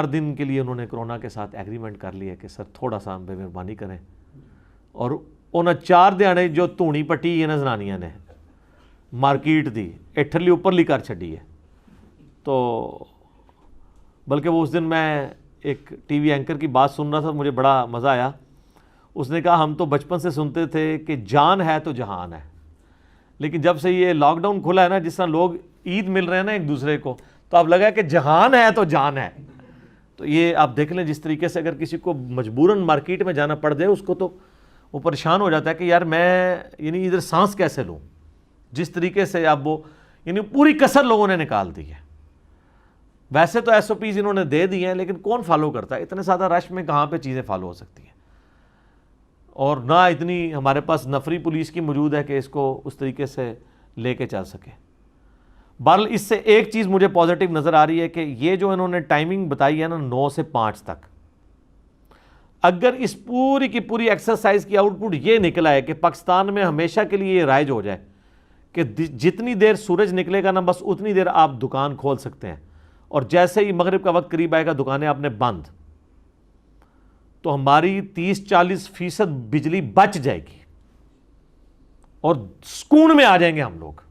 دن کے لیے انہوں نے کرونا کے ساتھ ایگریمنٹ کر لیا کہ سر تھوڑا سا بے مہربانی کریں, اور انہیں 4 دیاڑے جو دھونی پٹی ہے نا زنانیاں نے مارکیٹ دی ایٹھرلی اوپرلی کر چھڈی ہے. تو بلکہ وہ اس دن میں ایک ٹی وی اینکر کی بات سن رہا تھا, مجھے بڑا مزہ آیا. اس نے کہا ہم تو بچپن سے سنتے تھے کہ جان ہے تو جہان ہے, لیکن جب سے یہ لاک ڈاؤن کھلا ہے نا, جس طرح لوگ عید مل رہے ہیں نا ایک دوسرے کو, تو اب لگا ہے کہ جہان ہے تو جان ہے. تو یہ آپ دیکھ لیں جس طریقے سے اگر کسی کو مجبوراً مارکیٹ میں جانا پڑ جائے اس کو تو وہ پریشان ہو جاتا ہے کہ یار میں یعنی ادھر سانس کیسے لوں. جس طریقے سے اب وہ یعنی پوری کسر لوگوں نے نکال دی ہے. ویسے تو ایس او پیز انہوں نے دے دی ہیں, لیکن کون فالو کرتا ہے؟ اتنے زیادہ رش میں کہاں پہ چیزیں فالو ہو سکتی ہیں, اور نہ اتنی ہمارے پاس نفری پولیس کی موجود ہے کہ اس کو اس طریقے سے لے کے چل سکے. بہرحال اس سے ایک چیز مجھے پازیٹیو نظر آ رہی ہے کہ یہ جو انہوں نے ٹائمنگ بتائی ہے نا 9 سے 5 تک, اگر اس پوری کی پوری ایکسرسائز کی آؤٹ پٹ یہ نکلا ہے کہ پاکستان میں ہمیشہ کے لیے یہ رائج ہو جائے کہ جتنی دیر سورج نکلے گا نا بس اتنی دیر آپ دکان کھول سکتے ہیں, اور جیسے ہی مغرب کا وقت قریب آئے گا دکانیں آپ نے بند, تو ہماری 30-40% بجلی بچ جائے گی اور سکون میں آ جائیں گے ہم لوگ.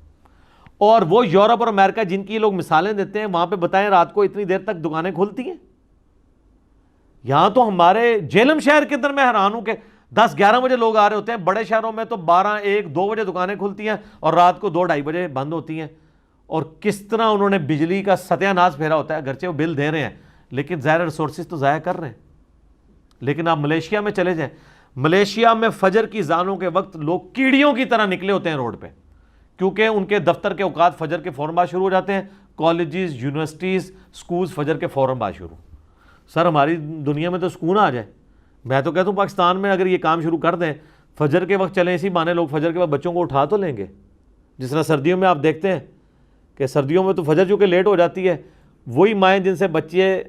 اور وہ یورپ اور امریکہ جن کی لوگ مثالیں دیتے ہیں وہاں پہ بتائیں رات کو اتنی دیر تک دکانیں کھلتی ہیں. یہاں تو ہمارے جیلم شہر کے اندر میں حیران ہوں کہ 10-11 بجے لوگ آ رہے ہوتے ہیں, بڑے شہروں میں تو 12-1-2 بجے دکانیں کھلتی ہیں اور رات کو 2-2:30 بجے بند ہوتی ہیں. اور کس طرح انہوں نے بجلی کا ستیہ ناش پھیرا ہوتا ہے, اگرچہ وہ بل دے رہے ہیں لیکن ظاہر ریسورسز تو ضائع کر رہے ہیں. لیکن آپ ملیشیا میں چلے جائیں, ملیشیا میں فجر کی اذانوں کے وقت لوگ کیڑیوں کی طرح نکلے ہوتے ہیں روڈ پہ, کیونکہ ان کے دفتر کے اوقات فجر کے فوراً بعد شروع ہو جاتے ہیں, کالجز, یونیورسٹیز, سکولز فجر کے فوراً بعد شروع. سر ہماری دنیا میں تو سکون آ جائے. میں تو کہتا ہوں پاکستان میں اگر یہ کام شروع کر دیں, فجر کے وقت چلیں, اسی بہانے لوگ فجر کے بعد بچوں کو اٹھا تو لیں گے. جس طرح سردیوں میں آپ دیکھتے ہیں کہ سردیوں میں تو فجر چونکہ لیٹ ہو جاتی ہے, وہی مائیں جن سے بچے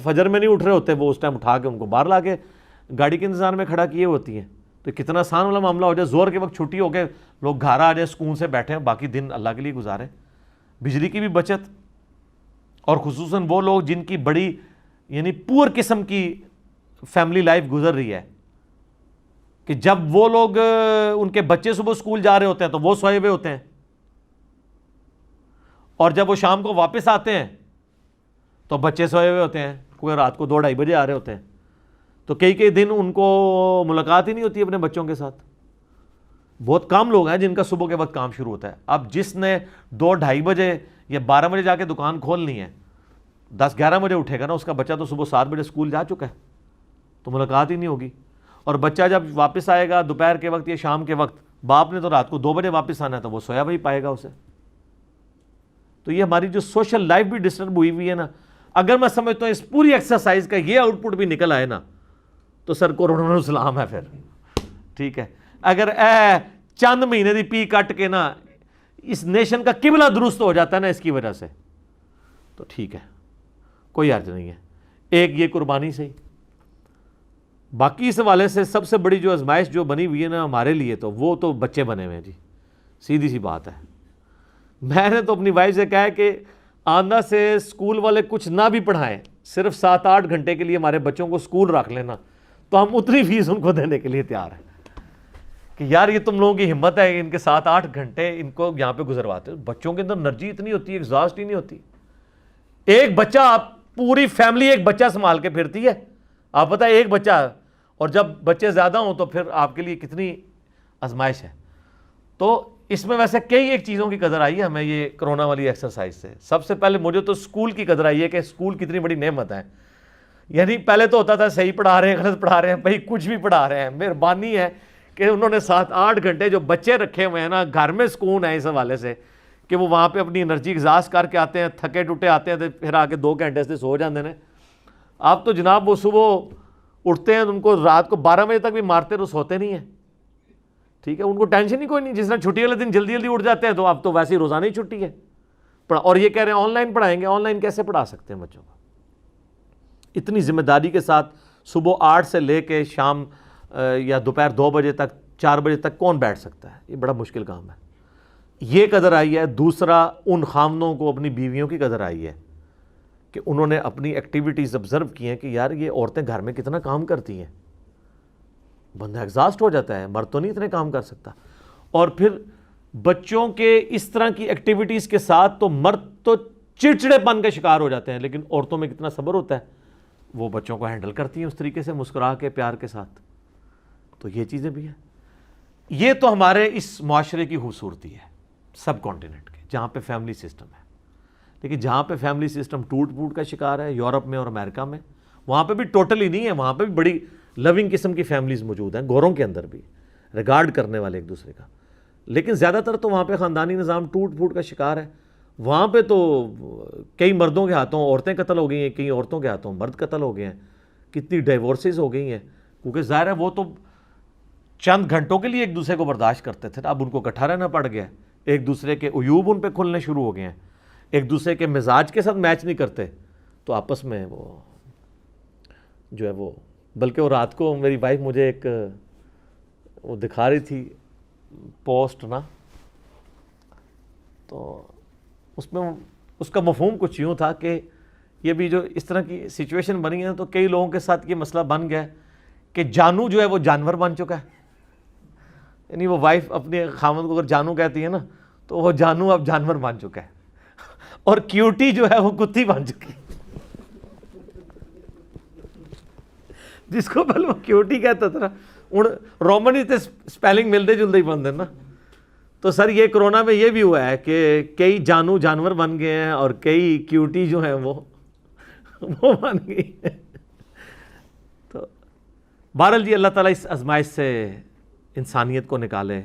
فجر میں نہیں اٹھ رہے ہوتے وہ اس ٹائم اٹھا کے ان کو باہر لا کے گاڑی کے انتظار میں کھڑا کیے ہوتی ہیں. تو کتنا آسان والا معاملہ ہو جائے, زور کے وقت چھٹی ہو کے لوگ گھر آ جائیں, سکون سے بیٹھیں, باقی دن اللہ کے لیے گزاریں. بجلی کی بھی بچت, اور خصوصاً وہ لوگ جن کی بڑی یعنی پور قسم کی فیملی لائف گزر رہی ہے کہ جب وہ لوگ ان کے بچے صبح اسکول جا رہے ہوتے ہیں تو وہ سوئے ہوئے ہوتے ہیں, اور جب وہ شام کو واپس آتے ہیں تو بچے سوئے ہوئے ہوتے ہیں, کوئی رات کو 2-2:30 بجے آ رہے ہوتے ہیں. تو کئی دن ان کو ملاقات ہی نہیں ہوتی اپنے بچوں کے ساتھ. بہت کم لوگ ہیں جن کا صبح کے وقت کام شروع ہوتا ہے. اب جس نے 2-2:30 بجے یا 12 بجے جا کے دکان کھولنی ہے, 10-11 بجے اٹھے گا نا, اس کا بچہ تو صبح 7 بجے اسکول جا چکا ہے, تو ملاقات ہی نہیں ہوگی. اور بچہ جب واپس آئے گا دوپہر کے وقت یا شام کے وقت, باپ نے تو رات کو 2 بجے واپس آنا ہے, تو وہ سویا وہی پائے گا اسے. تو یہ ہماری جو سوشل لائف بھی ڈسٹرب ہوئی ہے نا, اگر میں سمجھتا ہوں اس پوری ایکسرسائز کا یہ آؤٹ پٹ بھی نکل آئے نا تو سر کورونا نو سلام ہے پھر. ٹھیک ہے, اگر چند مہینے دی پی کٹ کے نا اس نیشن کا قبلہ درست ہو جاتا ہے نا اس کی وجہ سے, تو ٹھیک ہے, کوئی حرج نہیں ہے. ایک یہ قربانی سے ہی. باقی اس حوالے سے سب سے بڑی جو آزمائش جو بنی ہوئی ہے نا ہمارے لیے, تو وہ تو بچے بنے ہوئے ہیں جی, سیدھی سی بات ہے. میں نے تو اپنی وائف سے کہا ہے کہ آندہ سے اسکول والے کچھ نہ بھی پڑھائیں, صرف 7-8 گھنٹے کے لیے ہمارے بچوں کو اسکول رکھ لینا, تو ہم اتنی فیس ان کو دینے کے لیے تیار ہیں کہ یار یہ تم لوگوں کی ہمت ہے کہ ان کے 7-8 گھنٹے ان کو یہاں پہ گزرواتے. بچوں کے اندر انرجی اتنی ہوتی ہے, ایگزاسٹ ہی نہیں ہوتی. ایک بچہ, آپ پوری فیملی ایک بچہ سنبھال کے پھرتی ہے, آپ پتہ ہے ایک بچہ, اور جب بچے زیادہ ہوں تو پھر آپ کے لیے کتنی آزمائش ہے. تو اس میں ویسے کئی ایک چیزوں کی قدر آئی ہے ہمیں یہ کرونا والی ایکسرسائز سے. سب سے پہلے مجھے تو اسکول کی قدر آئی ہے کہ اسکول کتنی بڑی نعمت ہے. یعنی پہلے تو ہوتا تھا صحیح پڑھا رہے ہیں, غلط پڑھا رہے ہیں, بھائی کچھ بھی پڑھا رہے ہیں. مہربانی ہے کہ انہوں نے 7-8 گھنٹے جو بچے رکھے ہوئے ہیں نا, گھر میں سکون ہے اس حوالے سے کہ وہ وہاں پہ اپنی انرجی ایگزاسٹ کر کے آتے ہیں, تھکے ٹوٹے آتے ہیں, تو پھر آ کے 2 گھنٹے سے سو جاتے ہیں. آپ تو جناب وہ صبح اٹھتے ہیں ان کو رات کو 12 بجے تک بھی مارتے تو سوتے نہیں ہیں. ٹھیک ہے, ان کو ٹینشن ہی کوئی نہیں. جس طرح چھٹی والے دن جلدی اٹھ جاتے ہیں, تو اب تو ویسے ہی روزانہ ہی چھٹی ہے. اور یہ کہہ رہے ہیں آن لائن پڑھائیں گے. آن لائن کیسے پڑھا سکتے ہیں بچوں کو اتنی ذمہ داری کے ساتھ؟ صبح 8 سے لے کے شام یا دوپہر 2 بجے تک, 4 بجے تک کون بیٹھ سکتا ہے؟ یہ بڑا مشکل کام ہے. یہ قدر آئی ہے. دوسرا, ان خامنوں کو اپنی بیویوں کی قدر آئی ہے کہ انہوں نے اپنی ایکٹیویٹیز آبزرو کی ہیں کہ یار یہ عورتیں گھر میں کتنا کام کرتی ہیں، بندہ ایگزاسٹ ہو جاتا ہے، مرد تو نہیں اتنے کام کر سکتا. اور پھر بچوں کے اس طرح کی ایکٹیویٹیز کے ساتھ تو مرد تو چڑچڑے پن کا شکار ہو جاتے ہیں، لیکن عورتوں میں کتنا صبر ہوتا ہے، وہ بچوں کو ہینڈل کرتی ہیں اس طریقے سے مسکرا کے پیار کے ساتھ. تو یہ چیزیں بھی ہیں. یہ تو ہمارے اس معاشرے کی خوبصورتی ہے سب کانٹیننٹ کے، جہاں پہ فیملی سسٹم ہے. لیکن جہاں پہ فیملی سسٹم ٹوٹ پھوٹ کا شکار ہے، یورپ میں اور امریکہ میں، وہاں پہ بھی ٹوٹلی نہیں ہے، وہاں پہ بھی بڑی لونگ قسم کی فیملیز موجود ہیں، گوروں کے اندر بھی ریگارڈ کرنے والے ایک دوسرے کا. لیکن زیادہ تر تو وہاں پہ خاندانی نظام ٹوٹ پھوٹ کا شکار ہے. وہاں پہ تو کئی مردوں کے ہاتھوں عورتیں قتل ہو گئی ہیں، کئی عورتوں کے ہاتھوں مرد قتل ہو گئے ہیں، کتنی ڈائیورسز ہو گئی ہیں، کیونکہ ظاہر ہے وہ تو چند گھنٹوں کے لیے ایک دوسرے کو برداشت کرتے تھے، اب ان کو اکٹھا رہنا پڑ گیا، ایک دوسرے کے عیوب ان پہ کھلنے شروع ہو گئے ہیں، ایک دوسرے کے مزاج کے ساتھ میچ نہیں کرتے، تو آپس میں وہ جو ہے وہ. بلکہ وہ رات کو میری وائف مجھے ایک وہ دکھا رہی تھی پوسٹ نا، تو اس میں اس کا مفہوم کچھ یوں تھا کہ یہ بھی جو اس طرح کی سچویشن بنی ہے تو کئی لوگوں کے ساتھ یہ مسئلہ بن گیا کہ جانو جو ہے وہ جانور بن چکا ہے. یعنی وہ وائف اپنے خاوند کو اگر جانو کہتی ہے نا تو وہ جانو اب جانور بن چکا ہے، اور کیوٹی جو ہے وہ کتی بن چکی ہے. جس کو پہلے وہ کیوٹی کہتا تھا نا، رومن ہی تھے اسپیلنگ ملتے جلتے ہی بنتے نا. تو سر یہ کرونا میں یہ بھی ہوا ہے کہ کئی جانو جانور بن گئے ہیں اور کئی کیوٹی جو ہیں وہ بن گئی ہیں. تو بہرحال جی اللہ تعالیٰ اس آزمائش سے انسانیت کو نکالے،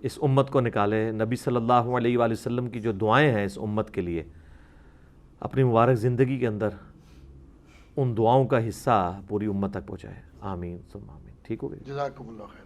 اس امت کو نکالے. نبی صلی اللہ علیہ وآلہ وسلم کی جو دعائیں ہیں اس امت کے لیے اپنی مبارک زندگی کے اندر ان دعاؤں کا حصہ پوری امت تک پہنچائے. آمین ثم آمین. ٹھیک ہو گئی. جزاکم اللہ خیر.